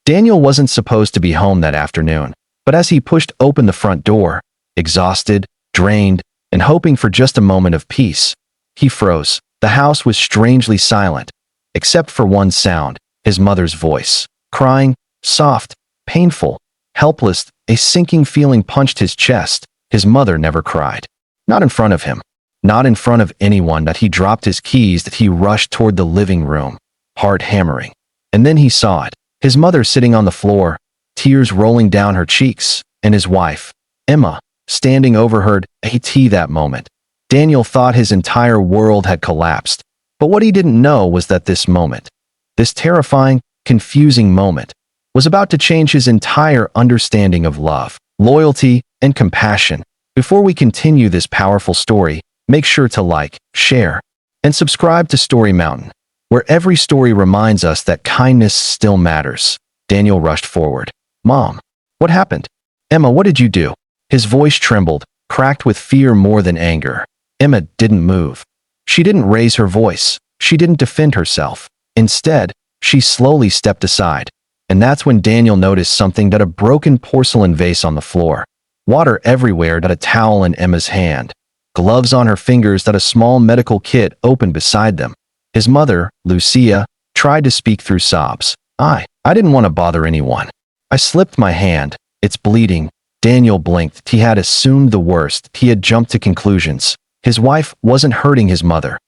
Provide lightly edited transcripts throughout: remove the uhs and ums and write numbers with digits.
Daniel wasn't supposed to be home that afternoon, but as he pushed open the front door, exhausted, drained, and hoping for just a moment of peace, he froze. The house was strangely silent, except for one sound, his mother's voice, crying, soft, painful, helpless. A sinking feeling punched his chest. His mother never cried. Not in front of him. Not in front of anyone. That he dropped his keys, that he rushed toward the living room, heart hammering. And then he saw it. His mother sitting on the floor, tears rolling down her cheeks, and his wife, Emma, standing over her. That moment, Daniel thought his entire world had collapsed. But what he didn't know was that this moment, this terrifying, confusing moment, was about to change his entire understanding of love, loyalty, and compassion. Before we continue this powerful story, make sure to like, share, and subscribe to Story Mountain, where every story reminds us that kindness still matters. Daniel rushed forward. Mom, what happened? Emma, what did you do? His voice trembled, cracked with fear more than anger. Emma didn't move. She didn't raise her voice. She didn't defend herself. Instead, she slowly stepped aside. And that's when Daniel noticed something: that a broken porcelain vase on the floor, water everywhere, that a towel in Emma's hand, gloves on her fingers, that a small medical kit opened beside them. His mother, Lucia, tried to speak through sobs. I didn't want to bother anyone. I slipped my hand. It's bleeding. Daniel blinked. He had assumed the worst. He had jumped to conclusions. His wife wasn't hurting his mother.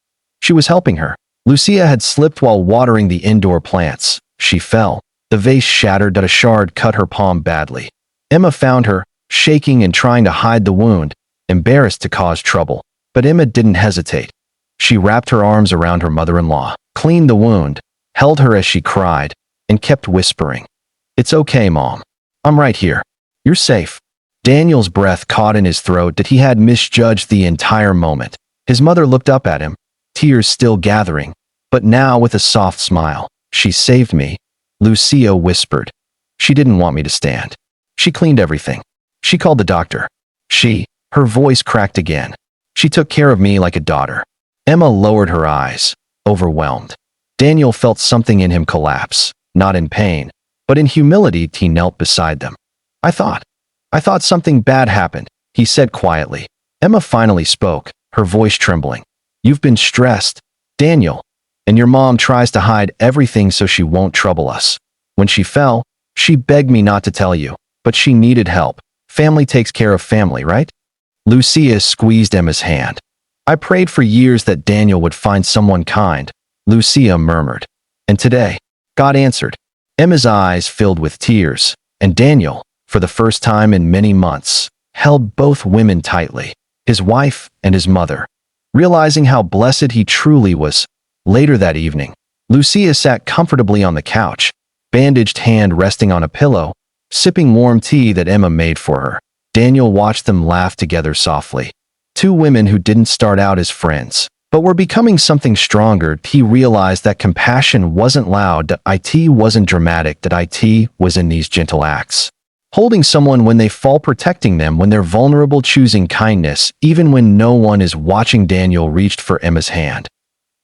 She was helping her. Lucia had slipped while watering the indoor plants. She fell. The vase shattered. That a shard cut her palm badly. Emma found her, shaking and trying to hide the wound, embarrassed to cause trouble. But Emma didn't hesitate. She wrapped her arms around her mother-in-law, cleaned the wound, held her as she cried, and kept whispering, "It's okay, Mom. I'm right here. You're safe." Daniel's breath caught in his throat. That he had misjudged the entire moment. His mother looked up at him, tears still gathering, but now with a soft smile. "She saved me," Lucia whispered. "She didn't want me to stand. She cleaned everything. She called the doctor. Her voice cracked again. She took care of me like a daughter." Emma lowered her eyes, overwhelmed. Daniel felt something in him collapse, not in pain, but in humility. He knelt beside them. I thought something bad happened," he said quietly. Emma finally spoke, her voice trembling. "You've been stressed, Daniel, and your mom tries to hide everything so she won't trouble us. When she fell, she begged me not to tell you, but she needed help. Family takes care of family, right?" Lucia squeezed Emma's hand. "I prayed for years that Daniel would find someone kind," Lucia murmured. "And today, God answered." Emma's eyes filled with tears, and Daniel, for the first time in many months, held both women tightly, his wife and his mother, realizing how blessed he truly was. Later that evening, Lucia sat comfortably on the couch, bandaged hand resting on a pillow, sipping warm tea that Emma made for her. Daniel watched them laugh together softly. Two women who didn't start out as friends, but were becoming something stronger. He realized that compassion wasn't loud, that it wasn't dramatic, that it was in these gentle acts. Holding someone when they fall, protecting them when they're vulnerable, choosing kindness even when no one is watching. Daniel reached for Emma's hand.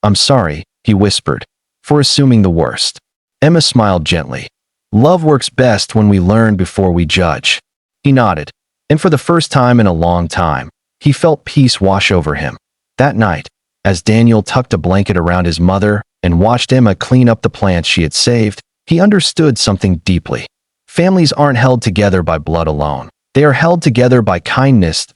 "I'm sorry," he whispered, "for assuming the worst." Emma smiled gently. "Love works best when we learn before we judge." He nodded, and for the first time in a long time, he felt peace wash over him. That night, as Daniel tucked a blanket around his mother and watched Emma clean up the plants she had saved, he understood something deeply. Families aren't held together by blood alone. They are held together by kindness,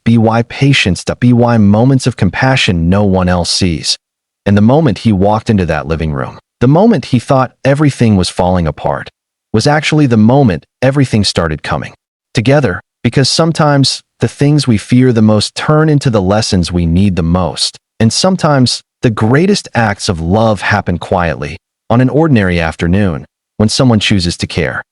patience, moments of compassion no one else sees. And the moment he walked into that living room, the moment he thought everything was falling apart, was actually the moment everything started coming together. Because sometimes the things we fear the most turn into the lessons we need the most. And sometimes the greatest acts of love happen quietly, on an ordinary afternoon, when someone chooses to care.